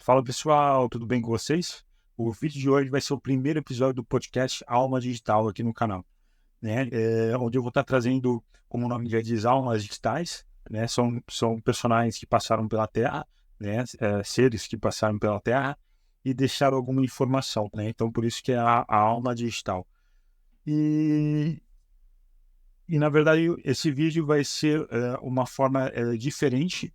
Fala pessoal, tudo bem com vocês? O vídeo de hoje vai ser o primeiro episódio do podcast Alma Digital aqui no canal, né? Onde eu vou estar trazendo, como o nome já diz, almas digitais, né? São personagens que passaram pela Terra, né? Seres que passaram pela Terra e deixaram alguma informação, né? Então por isso que é a alma digital. E na verdade esse vídeo vai ser uma forma diferente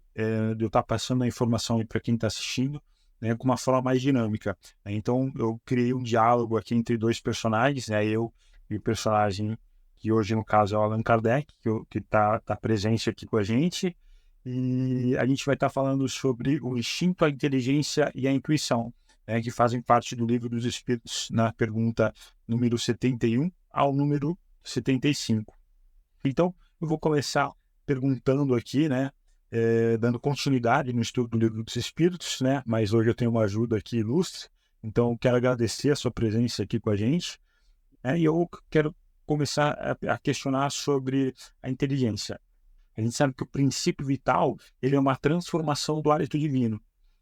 de eu estar passando a informação para quem está assistindo, né, com uma forma mais dinâmica, né? Então eu criei um diálogo aqui entre dois personagens, né, eu e o personagem que hoje no caso é o Allan Kardec, que está presente aqui com a gente, e a gente vai estar falando sobre o instinto, a inteligência e a intuição, né, que fazem parte do Livro dos Espíritos, na pergunta número 71 ao número 75. Então, eu vou começar perguntando aqui, né, dando continuidade no estudo do Livro dos Espíritos, né, mas hoje eu tenho uma ajuda aqui ilustre, então eu quero agradecer a sua presença aqui com a gente, né, e eu quero começar a questionar sobre a inteligência. A gente sabe que o princípio vital, ele é uma transformação do hálito divino,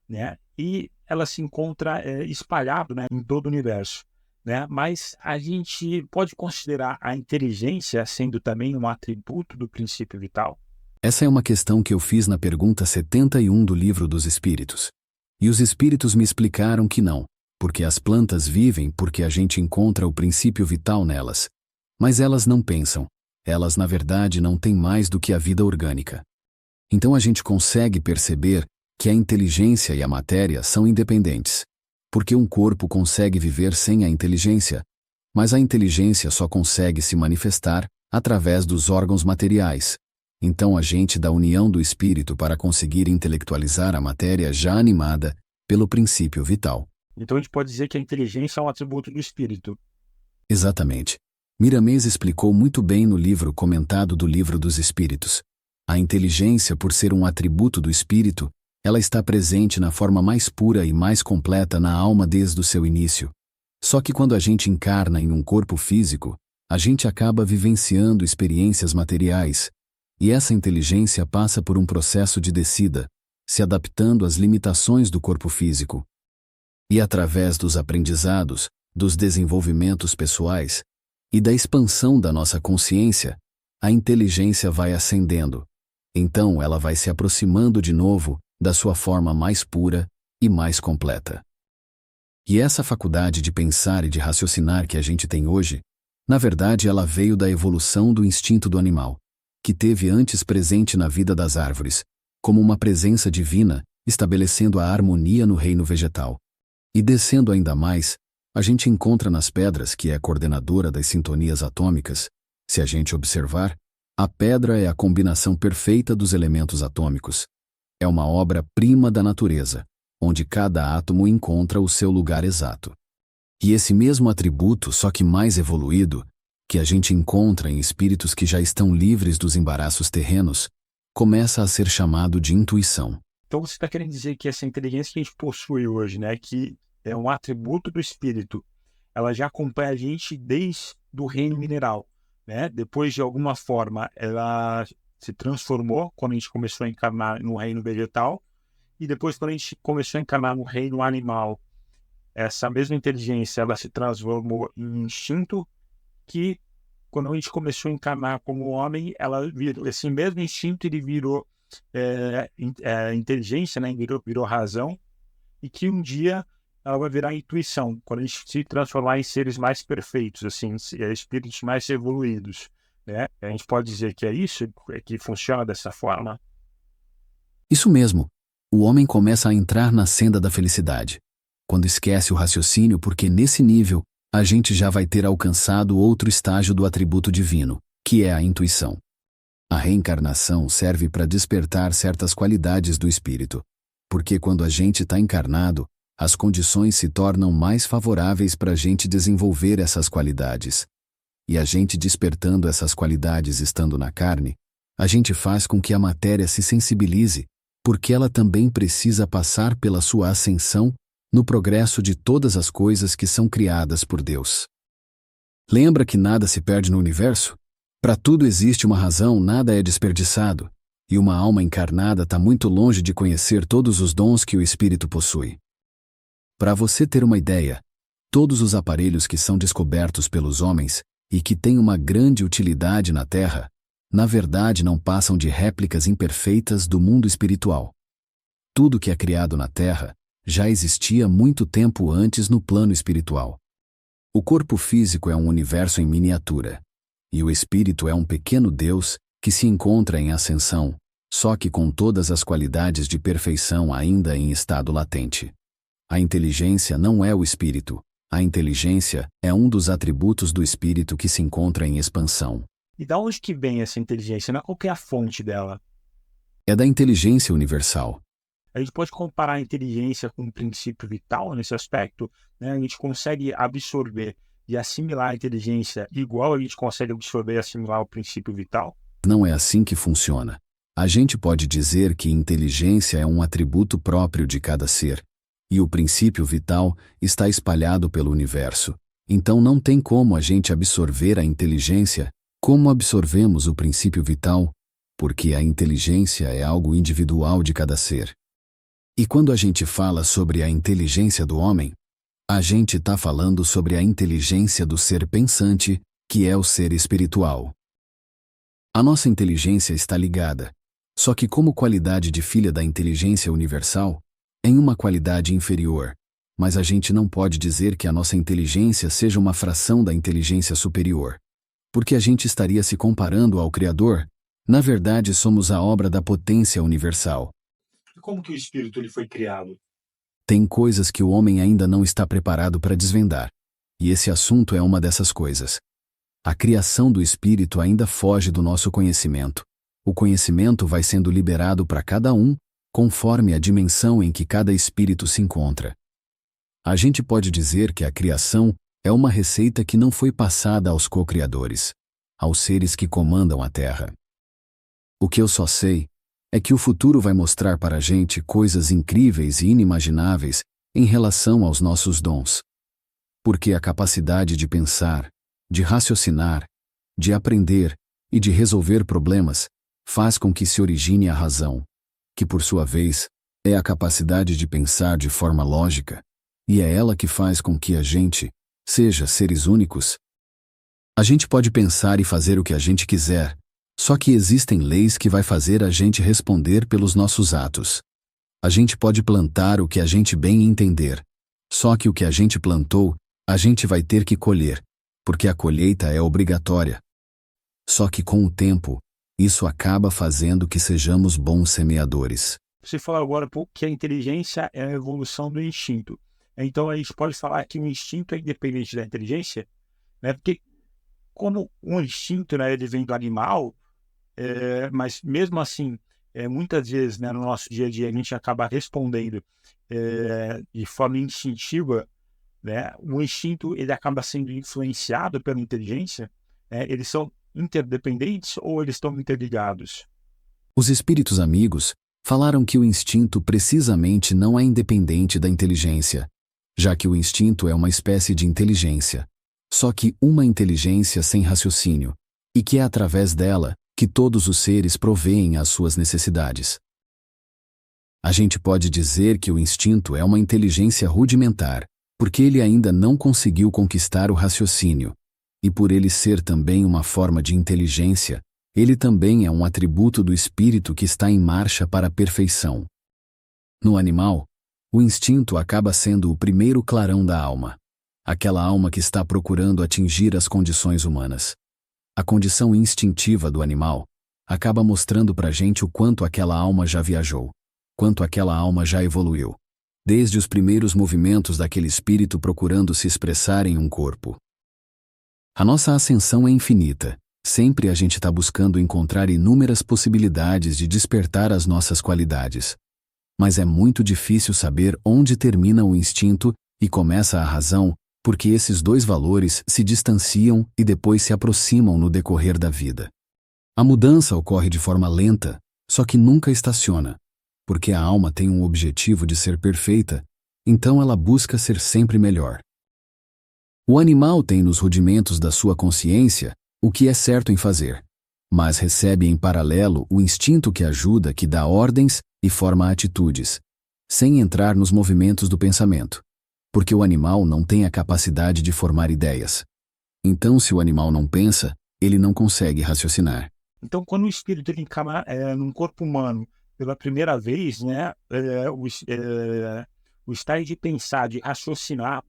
né, e ela se encontra espalhado, né, em todo o universo, né? Mas a gente pode considerar a inteligência sendo também um atributo do princípio vital? Essa é uma questão que eu fiz na pergunta 71 do Livro dos Espíritos. E os espíritos me explicaram que não, porque as plantas vivem porque a gente encontra o princípio vital nelas. Mas elas não pensam. Elas, na verdade, não têm mais do que a vida orgânica. Então a gente consegue perceber que a inteligência e a matéria são independentes. Porque um corpo consegue viver sem a inteligência, mas a inteligência só consegue se manifestar através dos órgãos materiais. Então a gente da união do espírito para conseguir intelectualizar a matéria já animada pelo princípio vital. Então a gente pode dizer que a inteligência é um atributo do espírito. Exatamente. Miramês explicou muito bem no livro comentado do Livro dos Espíritos. A inteligência, por ser um atributo do espírito, ela está presente na forma mais pura e mais completa na alma desde o seu início. Só que quando a gente encarna em um corpo físico, a gente acaba vivenciando experiências materiais, e essa inteligência passa por um processo de descida, se adaptando às limitações do corpo físico. E através dos aprendizados, dos desenvolvimentos pessoais e da expansão da nossa consciência, a inteligência vai ascendendo. Então ela vai se aproximando de novo da sua forma mais pura e mais completa. E essa faculdade de pensar e de raciocinar que a gente tem hoje, na verdade ela veio da evolução do instinto do animal, que teve antes presente na vida das árvores, como uma presença divina, estabelecendo a harmonia no reino vegetal. E descendo ainda mais, a gente encontra nas pedras, que é a coordenadora das sintonias atômicas. Se a gente observar, a pedra é a combinação perfeita dos elementos atômicos. É uma obra-prima da natureza, onde cada átomo encontra o seu lugar exato. E esse mesmo atributo, só que mais evoluído, que a gente encontra em espíritos que já estão livres dos embaraços terrenos, começa a ser chamado de intuição. Então você está querendo dizer que essa inteligência que a gente possui hoje, né, que é um atributo do espírito, ela já acompanha a gente desde o reino mineral, né? Depois, de alguma forma, ela se transformou quando a gente começou a encarnar no reino vegetal, e depois quando a gente começou a encarnar no reino animal, essa mesma inteligência ela se transformou em instinto, que quando a gente começou a encarnar como homem, ela virou, esse mesmo instinto ele virou inteligência, né? Virou razão, e que um dia ela vai virar intuição, quando a gente se transformar em seres mais perfeitos, assim, espíritos mais evoluídos, né? A gente pode dizer que é isso, que funciona dessa forma. Isso mesmo. O homem começa a entrar na senda da felicidade, quando esquece o raciocínio, porque nesse nível a gente já vai ter alcançado outro estágio do atributo divino, que é a intuição. A reencarnação serve para despertar certas qualidades do espírito, porque quando a gente está encarnado, as condições se tornam mais favoráveis para a gente desenvolver essas qualidades. E a gente despertando essas qualidades estando na carne, a gente faz com que a matéria se sensibilize, porque ela também precisa passar pela sua ascensão no progresso de todas as coisas que são criadas por Deus. Lembra que nada se perde no universo? Para tudo existe uma razão, nada é desperdiçado, e uma alma encarnada está muito longe de conhecer todos os dons que o espírito possui. Para você ter uma ideia, todos os aparelhos que são descobertos pelos homens e que têm uma grande utilidade na Terra, na verdade não passam de réplicas imperfeitas do mundo espiritual. Tudo que é criado na Terra já existia muito tempo antes no plano espiritual. O corpo físico é um universo em miniatura, e o espírito é um pequeno Deus que se encontra em ascensão, só que com todas as qualidades de perfeição ainda em estado latente. A inteligência não é o espírito. A inteligência é um dos atributos do espírito que se encontra em expansão. E da onde que vem essa inteligência? Qual que é a fonte dela? É da inteligência universal. A gente pode comparar a inteligência com um princípio vital nesse aspecto, né? A gente consegue absorver e assimilar a inteligência igual a gente consegue absorver e assimilar o princípio vital? Não é assim que funciona. A gente pode dizer que inteligência é um atributo próprio de cada ser, e o princípio vital está espalhado pelo universo. Então não tem como a gente absorver a inteligência como absorvemos o princípio vital, porque a inteligência é algo individual de cada ser. E quando a gente fala sobre a inteligência do homem, a gente está falando sobre a inteligência do ser pensante, que é o ser espiritual. A nossa inteligência está ligada, só que como qualidade de filha da inteligência universal, em uma qualidade inferior, mas a gente não pode dizer que a nossa inteligência seja uma fração da inteligência superior, porque a gente estaria se comparando ao Criador. Na verdade, somos a obra da potência universal. Como que o espírito ele foi criado? Tem coisas que o homem ainda não está preparado para desvendar, e esse assunto é uma dessas coisas. A criação do espírito ainda foge do nosso conhecimento. O conhecimento vai sendo liberado para cada um, conforme a dimensão em que cada espírito se encontra. A gente pode dizer que a criação é uma receita que não foi passada aos co-criadores, aos seres que comandam a Terra. O que eu só sei é que o futuro vai mostrar para a gente coisas incríveis e inimagináveis em relação aos nossos dons. Porque a capacidade de pensar, de raciocinar, de aprender e de resolver problemas faz com que se origine a razão, que por sua vez é a capacidade de pensar de forma lógica, e é ela que faz com que a gente seja seres únicos. A gente pode pensar e fazer o que a gente quiser, só que existem leis que vai fazer a gente responder pelos nossos atos. A gente pode plantar o que a gente bem entender, só que o que a gente plantou, a gente vai ter que colher, porque a colheita é obrigatória. Só que com o tempo, isso acaba fazendo que sejamos bons semeadores. Você falou agora que a inteligência é a evolução do instinto. Então a gente pode falar que o instinto é independente da inteligência, né? Porque como o instinto, né, ele vem do animal, mas mesmo assim, muitas vezes, né, no nosso dia a dia a gente acaba respondendo de forma instintiva, né? O instinto ele acaba sendo influenciado pela inteligência, né? Eles são interdependentes ou eles estão interligados? Os espíritos amigos falaram que o instinto precisamente não é independente da inteligência, já que o instinto é uma espécie de inteligência, só que uma inteligência sem raciocínio, e que é através dela que todos os seres proveem às suas necessidades. A gente pode dizer que o instinto é uma inteligência rudimentar, porque ele ainda não conseguiu conquistar o raciocínio, e por ele ser também uma forma de inteligência, ele também é um atributo do espírito que está em marcha para a perfeição. No animal, o instinto acaba sendo o primeiro clarão da alma, aquela alma que está procurando atingir as condições humanas. A condição instintiva do animal acaba mostrando pra gente o quanto aquela alma já viajou, quanto aquela alma já evoluiu, desde os primeiros movimentos daquele espírito procurando se expressar em um corpo. A nossa ascensão é infinita. Sempre a gente está buscando encontrar inúmeras possibilidades de despertar as nossas qualidades. Mas é muito difícil saber onde termina o instinto e começa a razão, porque esses dois valores se distanciam e depois se aproximam no decorrer da vida. A mudança ocorre de forma lenta, só que nunca estaciona, porque a alma tem um objetivo de ser perfeita, então ela busca ser sempre melhor. O animal tem nos rudimentos da sua consciência o que é certo em fazer, mas recebe em paralelo o instinto que ajuda, que dá ordens e forma atitudes, sem entrar nos movimentos do pensamento. porque o animal não tem a capacidade de formar ideias. Então, se o animal não pensa, ele não consegue raciocinar. Então, quando o espírito ele encarna num corpo humano pela primeira vez, né, o estágio de pensar, de raciocinar,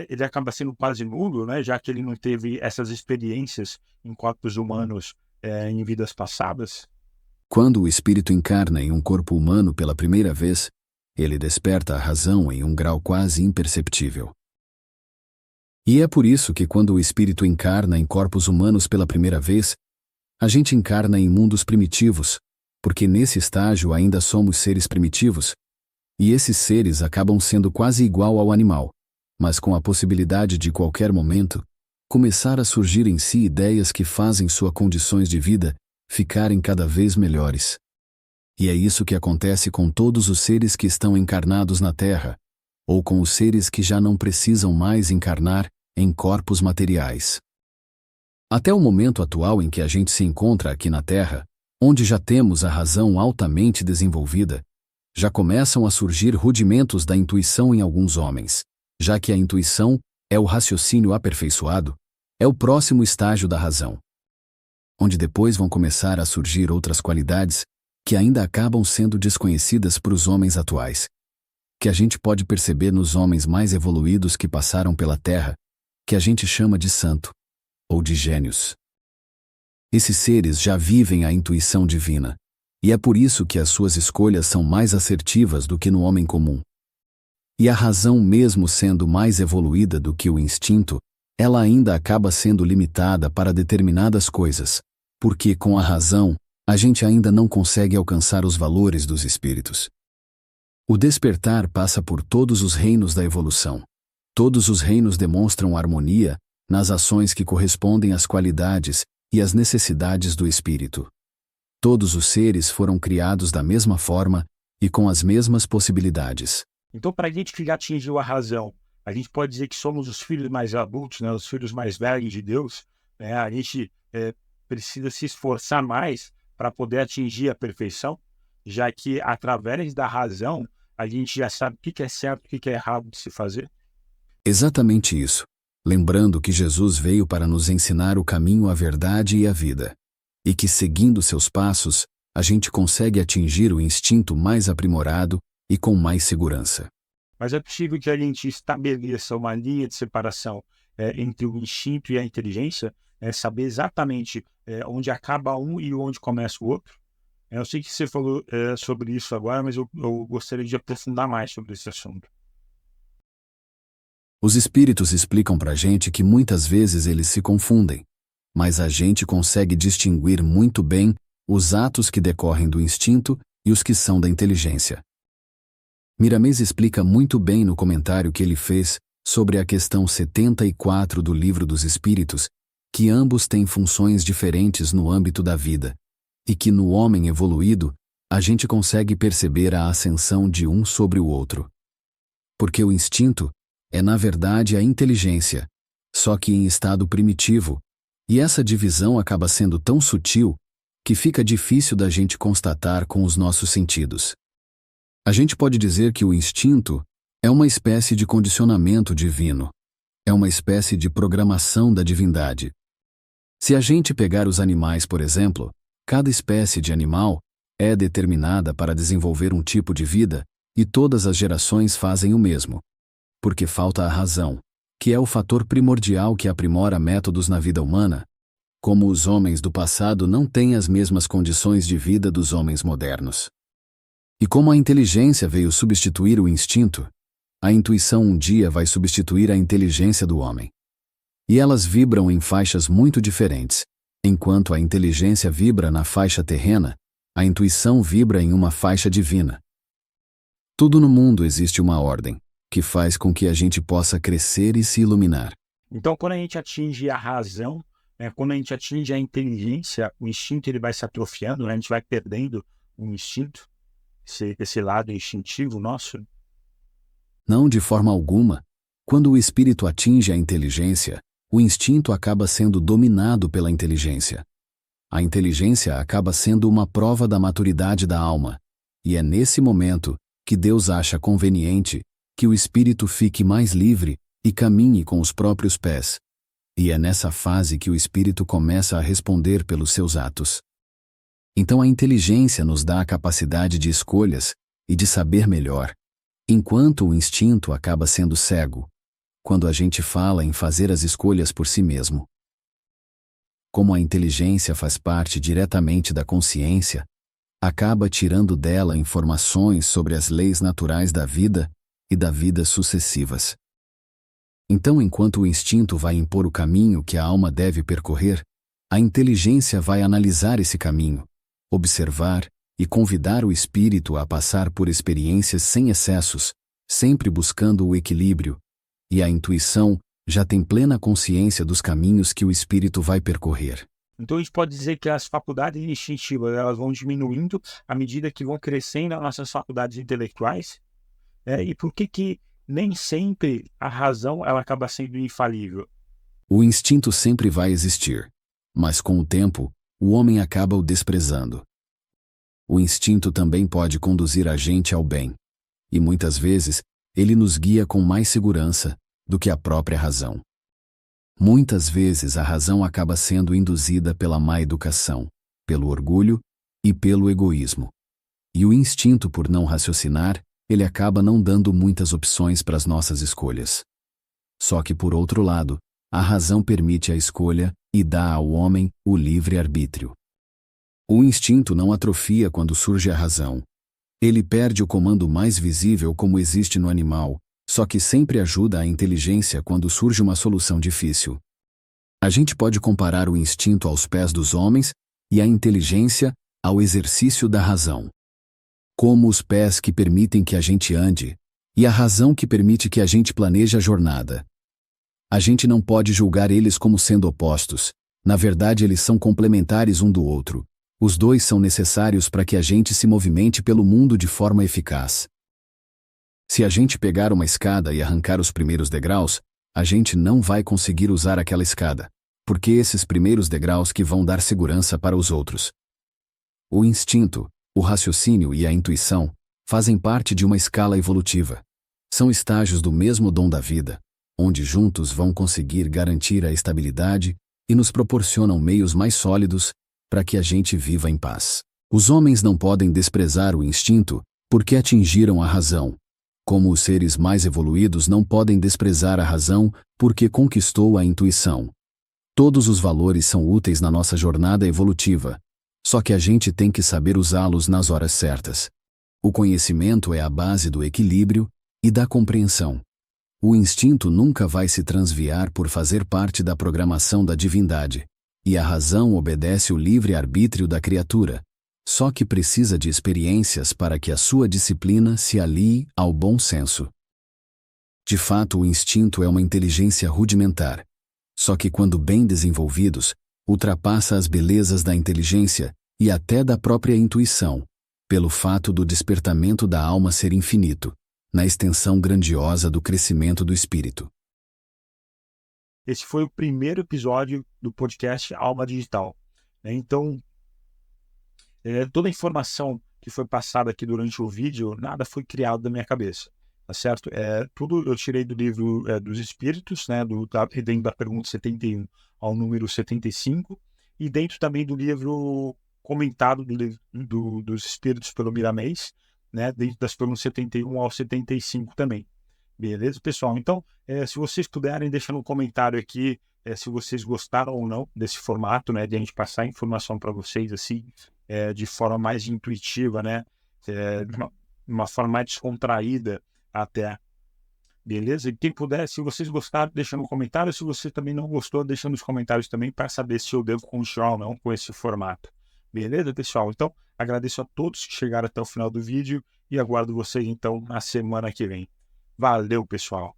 ele acaba sendo quase nulo, né, já que ele não teve essas experiências em corpos humanos em vidas passadas. Quando o espírito encarna em um corpo humano pela primeira vez, ele desperta a razão em um grau quase imperceptível. E é por isso que quando o espírito encarna em corpos humanos pela primeira vez, a gente encarna em mundos primitivos, porque nesse estágio ainda somos seres primitivos, e esses seres acabam sendo quase igual ao animal, mas com a possibilidade de qualquer momento começar a surgir em si ideias que fazem suas condições de vida ficarem cada vez melhores. E é isso que acontece com todos os seres que estão encarnados na Terra, ou com os seres que já não precisam mais encarnar em corpos materiais. Até o momento atual em que a gente se encontra aqui na Terra, onde já temos a razão altamente desenvolvida, já começam a surgir rudimentos da intuição em alguns homens, já que a intuição é o raciocínio aperfeiçoado, é o próximo estágio da razão, onde depois vão começar a surgir outras qualidades que ainda acabam sendo desconhecidas para os homens atuais, que a gente pode perceber nos homens mais evoluídos que passaram pela Terra, que a gente chama de santo, ou de gênios. Esses seres já vivem a intuição divina, e é por isso que as suas escolhas são mais assertivas do que no homem comum. E a razão, mesmo sendo mais evoluída do que o instinto, ela ainda acaba sendo limitada para determinadas coisas, porque com a razão, a gente ainda não consegue alcançar os valores dos espíritos. O despertar passa por todos os reinos da evolução. Todos os reinos demonstram harmonia nas ações que correspondem às qualidades e às necessidades do espírito. Todos os seres foram criados da mesma forma e com as mesmas possibilidades. Então, para a gente que já atingiu a razão, a gente pode dizer que somos os filhos mais adultos, né, os filhos mais velhos de Deus, né, a gente precisa se esforçar mais para poder atingir a perfeição, já que através da razão a gente já sabe o que é certo e o que é errado de se fazer. Exatamente isso. Lembrando que Jesus veio para nos ensinar o caminho, a verdade e a vida, e que seguindo seus passos, a gente consegue atingir o instinto mais aprimorado e com mais segurança. Mas é possível que a gente estabeleça uma linha de separação entre o instinto e a inteligência, saber exatamente onde acaba um e onde começa o outro? Eu sei que você falou sobre isso agora, mas eu gostaria de aprofundar mais sobre esse assunto. Os espíritos explicam pra gente que muitas vezes eles se confundem, mas a gente consegue distinguir muito bem os atos que decorrem do instinto e os que são da inteligência. Miramês explica muito bem no comentário que ele fez sobre a questão 74 do Livro dos Espíritos, que ambos têm funções diferentes no âmbito da vida, e que no homem evoluído, a gente consegue perceber a ascensão de um sobre o outro. Porque o instinto é na verdade a inteligência, só que em estado primitivo, e essa divisão acaba sendo tão sutil que fica difícil da gente constatar com os nossos sentidos. A gente pode dizer que o instinto é uma espécie de condicionamento divino, é uma espécie de programação da divindade. Se a gente pegar os animais, por exemplo, cada espécie de animal é determinada para desenvolver um tipo de vida e todas as gerações fazem o mesmo. Porque falta a razão, que é o fator primordial que aprimora métodos na vida humana, como os homens do passado não têm as mesmas condições de vida dos homens modernos. E como a inteligência veio substituir o instinto, a intuição um dia vai substituir a inteligência do homem. E elas vibram em faixas muito diferentes. Enquanto a inteligência vibra na faixa terrena, a intuição vibra em uma faixa divina. Tudo no mundo existe uma ordem, que faz com que a gente possa crescer e se iluminar. Então, quando a gente atinge a razão, quando a gente atinge a inteligência, o instinto ele vai se atrofiando, a gente vai perdendo o instinto, esse lado instintivo nosso. Não de forma alguma. Quando o espírito atinge a inteligência, o instinto acaba sendo dominado pela inteligência. A inteligência acaba sendo uma prova da maturidade da alma, e é nesse momento que Deus acha conveniente que o espírito fique mais livre e caminhe com os próprios pés. E é nessa fase que o espírito começa a responder pelos seus atos. Então a inteligência nos dá a capacidade de escolhas e de saber melhor, enquanto o instinto acaba sendo cego, quando a gente fala em fazer as escolhas por si mesmo. Como a inteligência faz parte diretamente da consciência, acaba tirando dela informações sobre as leis naturais da vida e da vida sucessivas. Então, enquanto o instinto vai impor o caminho que a alma deve percorrer, a inteligência vai analisar esse caminho, observar e convidar o espírito a passar por experiências sem excessos, sempre buscando o equilíbrio, e a intuição já tem plena consciência dos caminhos que o espírito vai percorrer. Então a gente pode dizer que as faculdades instintivas elas vão diminuindo à medida que vão crescendo as nossas faculdades intelectuais? E por que nem sempre a razão ela acaba sendo infalível? O instinto sempre vai existir, mas com o tempo, o homem acaba o desprezando. O instinto também pode conduzir a gente ao bem, e muitas vezes ele nos guia com mais segurança do que a própria razão. Muitas vezes a razão acaba sendo induzida pela má educação, pelo orgulho e pelo egoísmo. E o instinto, por não raciocinar, ele acaba não dando muitas opções para as nossas escolhas. Só que, por outro lado, a razão permite a escolha e dá ao homem o livre-arbítrio. O instinto não atrofia quando surge a razão. Ele perde o comando mais visível como existe no animal, só que sempre ajuda a inteligência quando surge uma solução difícil. A gente pode comparar o instinto aos pés dos homens e a inteligência ao exercício da razão. Como os pés que permitem que a gente ande, e a razão que permite que a gente planeje a jornada. A gente não pode julgar eles como sendo opostos, na verdade eles são complementares um do outro. Os dois são necessários para que a gente se movimente pelo mundo de forma eficaz. Se a gente pegar uma escada e arrancar os primeiros degraus, a gente não vai conseguir usar aquela escada, porque esses primeiros degraus que vão dar segurança para os outros. O instinto, o raciocínio e a intuição fazem parte de uma escala evolutiva. São estágios do mesmo dom da vida, onde juntos vão conseguir garantir a estabilidade e nos proporcionam meios mais sólidos para que a gente viva em paz. Os homens não podem desprezar o instinto porque atingiram a razão, como os seres mais evoluídos não podem desprezar a razão porque conquistou a intuição. Todos os valores são úteis na nossa jornada evolutiva, só que a gente tem que saber usá-los nas horas certas. O conhecimento é a base do equilíbrio e da compreensão. O instinto nunca vai se transviar por fazer parte da programação da divindade, e a razão obedece o livre-arbítrio da criatura, só que precisa de experiências para que a sua disciplina se alie ao bom senso. De fato, o instinto é uma inteligência rudimentar, só que quando bem desenvolvidos, ultrapassa as belezas da inteligência e até da própria intuição, pelo fato do despertamento da alma ser infinito, na extensão grandiosa do crescimento do espírito. Esse foi o primeiro episódio do podcast Alma Digital. Então, toda a informação que foi passada aqui durante o vídeo, nada foi criado da minha cabeça, tá certo? Tudo eu tirei do livro dos Espíritos, né, dentro da pergunta 71 ao número 75, e dentro também do livro comentado dos Espíritos pelo Miramês, né, dentro das perguntas 71 ao 75 também. Beleza, pessoal? Então, se vocês puderem deixar no comentário aqui se vocês gostaram ou não desse formato, né, de a gente passar informação para vocês assim, de forma mais intuitiva, né, de uma forma mais descontraída até. Beleza? E quem puder, se vocês gostaram, deixa no comentário. Se você também não gostou, deixa nos comentários também para saber se eu devo continuar ou não com esse formato. Beleza, pessoal? Então, agradeço a todos que chegaram até o final do vídeo e aguardo vocês, então, na semana que vem. Valeu, pessoal!